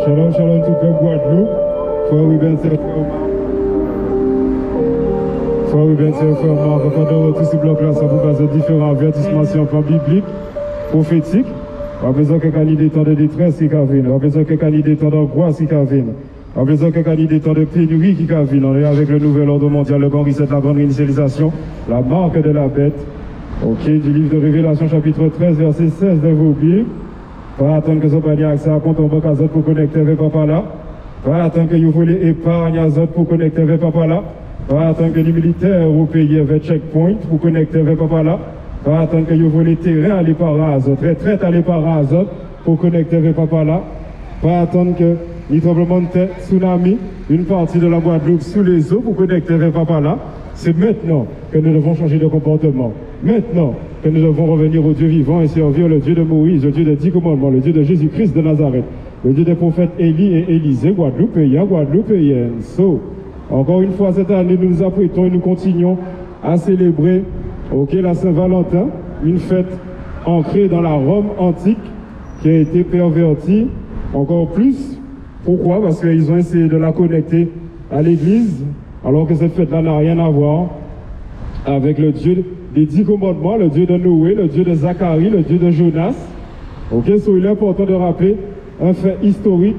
Shalom, shalom tout peuple Guadeloupe. Frère Ruben, c'est Frère Ruben, c'est frère Marc. Pendant tout ce bloc-là, ça vous base de différents avertissements sur un plan biblique, prophétique. On a besoin qu'un idée temps de détresse qui cavine. On a besoin qu'un idée temps d'angoisse qui cavine. On a besoin qu'un idée temps de pénurie qui cavine. On est avec le nouvel ordre mondial, le grand reset, la grande initialisation, la marque de la bête. Ok, du livre de Révélation, chapitre 13, verset 16 de vos Bibles. Pas attendre que ce soit pas accès à compte en banque à Zot pour connecter avec papa là. Pas attendre que vous voulez épargne à Zot pour connecter avec papa là. Pas attendre que les militaires vous payez avec checkpoint pour connecter avec papa là. Pas attendre que vous voulez terrain à l'épargne à Zot, retraite à l'épargne à Zot pour connecter avec papa là. Pas attendre que les tremblements de terre, tsunami, une partie de la Guadeloupe sous les eaux pour connecter avec papa là. C'est maintenant que nous devons changer de comportement. Maintenant que nous devons revenir au Dieu vivant et servir le Dieu de Moïse, le Dieu des 10 commandements, le Dieu de Jésus-Christ de Nazareth, le Dieu des prophètes Élie et Élisée, Guadeloupéen, Guadeloupéen. So, encore une fois cette année, nous nous apprêtons et nous continuons à célébrer la Saint-Valentin, une fête ancrée dans la Rome antique qui a été pervertie encore plus. Pourquoi? Parce qu'ils ont essayé de la connecter à l'Église, alors que cette fête-là n'a rien à voir avec le Dieu des 10 commandements, le Dieu de Noé, le Dieu de Zacharie, le Dieu de Jonas. Ok, so il est important de rappeler un fait historique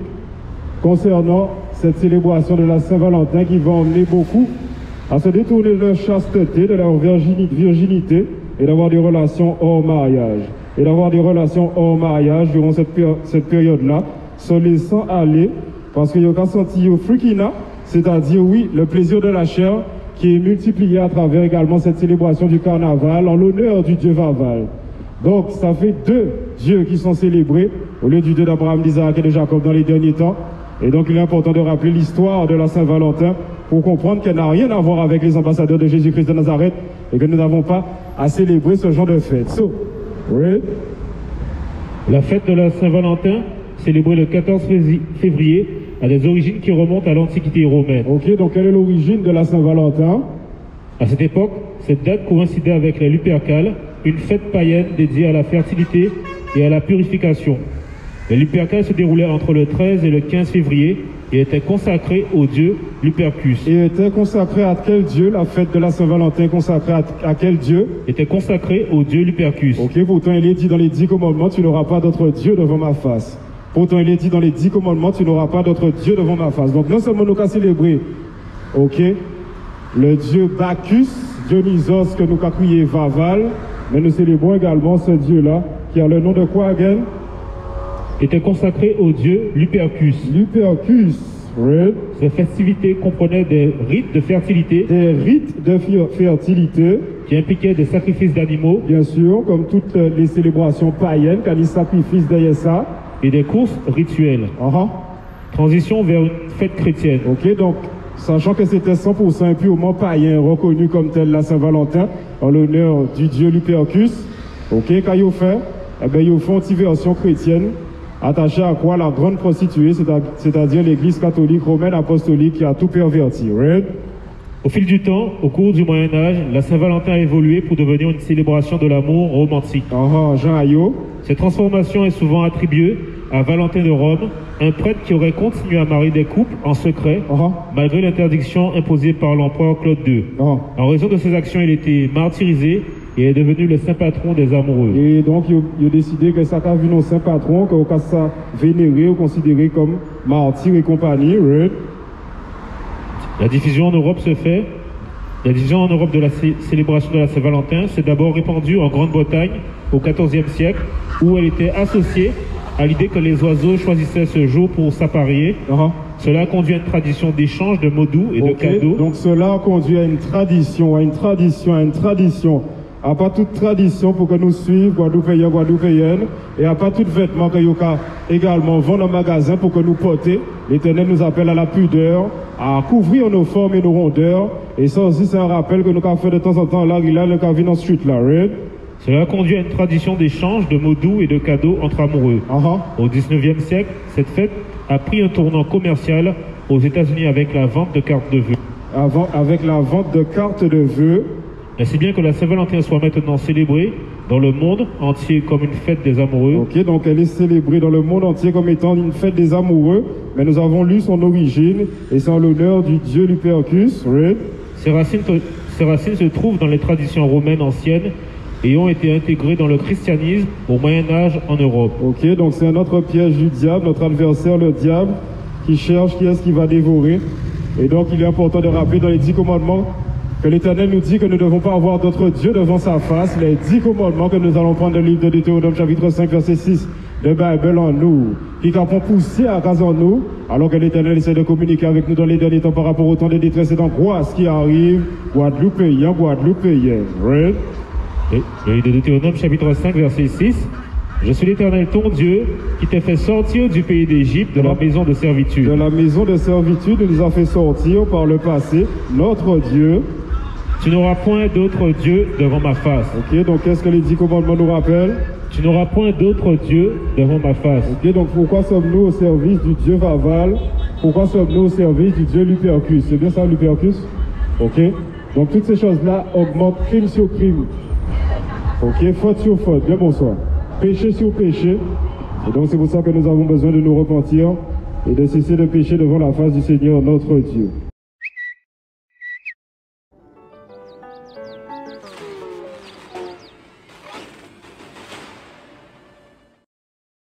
concernant cette célébration de la Saint-Valentin qui va emmener beaucoup à se détourner de leur chasteté, de leur virginité et d'avoir des relations hors mariage. Et d'avoir des relations hors mariage durant cette période-là, se laissant aller, parce qu'il y a qu'à sentir frikina, c'est-à-dire, oui, le plaisir de la chair, qui est multiplié à travers également cette célébration du carnaval en l'honneur du Dieu Vaval. Donc, ça fait 2 dieux qui sont célébrés au lieu du Dieu d'Abraham, d'Isaac et de Jacob dans les derniers temps. Et donc, il est important de rappeler l'histoire de la Saint-Valentin pour comprendre qu'elle n'a rien à voir avec les ambassadeurs de Jésus-Christ de Nazareth et que nous n'avons pas à célébrer ce genre de fête. So, oui. La fête de la Saint-Valentin, célébrée le 14 février, a des origines qui remontent à l'Antiquité romaine. Ok, donc quelle est l'origine de la Saint-Valentin? À cette époque, cette date coïncidait avec la Lupercale, une fête païenne dédiée à la fertilité et à la purification. La Lupercale se déroulait entre le 13 et le 15 février et était consacrée au dieu Lupercus. Et était consacrée à quel dieu? La fête de la Saint-Valentin consacrée à quel dieu? Était consacrée au dieu Lupercus. Ok, pourtant il est dit dans les 10 commandements, tu n'auras pas d'autre dieu devant ma face. Pourtant, il est dit dans les 10 commandements, tu n'auras pas d'autre Dieu devant ma face. Donc, non seulement nous avons célébré, ok, le Dieu Bacchus, Dionysos, que nous avons crié Vaval, mais nous célébrons également ce Dieu-là, qui a le nom de quoi, again? Était consacré au Dieu Lupercus. Lupercus, oui. Ces festivités comprenaient des rites de fertilité. Des rites de fertilité. Qui impliquaient des sacrifices d'animaux. Bien sûr, comme toutes les célébrations païennes, quand ils sacrifient derrière ça. Et des courses rituelles. Transition vers une fête chrétienne. Ok, donc, sachant que c'était 100% et purement païen, reconnu comme tel la Saint-Valentin, en l'honneur du dieu Lupercus, ok, quand ils fait, eh bien, ils font une version chrétienne, attachée à quoi? La grande prostituée, c'est-à-dire l'église catholique romaine apostolique qui a tout perverti, right? Au fil du temps, au cours du Moyen-Âge, la Saint-Valentin a évolué pour devenir une célébration de l'amour romantique. Jean Ayot. Cette transformation est souvent attribuée à Valentin de Rome, un prêtre qui aurait continué à marier des couples en secret, malgré l'interdiction imposée par l'empereur Claude II. En raison de ses actions, il était martyrisé et est devenu le saint patron des amoureux. Et donc, il a décidé que ça a vu nos saint patron, que ça vénéré ou considéré comme martyr et compagnie. Right? La diffusion en Europe se fait. La diffusion en Europe de la célébration de la Saint-Valentin s'est d'abord répandue en Grande-Bretagne au XIVe siècle, où elle était associée à l'idée que les oiseaux choisissaient ce jour pour s'apparier. Cela a conduit à une tradition d'échange de mots doux et de cadeaux. Donc cela a conduit à une tradition, à pas toute tradition pour que nous suivions Guadeloupéens, Guadeloupéennes, et à pas tout vêtement que nous également vendre en magasin pour que nous porter. L'Éternel nous appelle à la pudeur, à couvrir nos formes et nos rondeurs. Et ça aussi, c'est un rappel que nous avons fait de temps en temps là, il a le cas dans street là, right? Cela a conduit à une tradition d'échange de mots doux et de cadeaux entre amoureux. Au XIXe siècle, cette fête a pris un tournant commercial aux États-Unis avec la vente de cartes de vœux. Avec la vente de cartes de vœux. Ainsi bien que la Saint-Valentin soit maintenant célébrée dans le monde entier comme une fête des amoureux. Ok, donc elle est célébrée dans le monde entier comme étant une fête des amoureux, mais nous avons lu son origine et c'est en l'honneur du dieu Lupercus. Right? Ses racines se trouvent dans les traditions romaines anciennes et ont été intégrées dans le christianisme au Moyen-Âge en Europe. Ok, donc c'est un autre piège du diable, notre adversaire, le diable, qui cherche qui est-ce qui va dévorer. Et donc il est important de rappeler dans les 10 commandements que l'Éternel nous dit que nous ne devons pas avoir d'autre Dieu devant sa face. Les 10 commandements que nous allons prendre dans le livre de Deutéronome chapitre 5 verset 6 de Bible en nous, qui capons pousser à cause en nous, alors que l'Éternel essaie de communiquer avec nous dans les derniers temps par rapport au temps de détresse et d'angoisse qui arrive, Guadeloupéen, Guadeloupéen. Right? Le livre de Deutéronome chapitre 5 verset 6. Je suis l'Éternel ton Dieu qui t'a fait sortir du pays d'Égypte, de la maison de servitude. De la maison de servitude, il nous a fait sortir par le passé, notre Dieu. Tu n'auras point d'autre Dieu devant ma face. Ok, donc qu'est-ce que les 10 commandements nous rappellent? Tu n'auras point d'autre Dieu devant ma face. Ok, donc pourquoi sommes-nous au service du Dieu Vaval? Pourquoi sommes-nous au service du Dieu Lupercus? C'est bien ça, Lupercus? Ok, donc toutes ces choses-là augmentent crime sur crime. Ok, faute sur faute. Bien bonsoir. Péché sur péché. Et donc c'est pour ça que nous avons besoin de nous repentir et de cesser de pécher devant la face du Seigneur notre Dieu.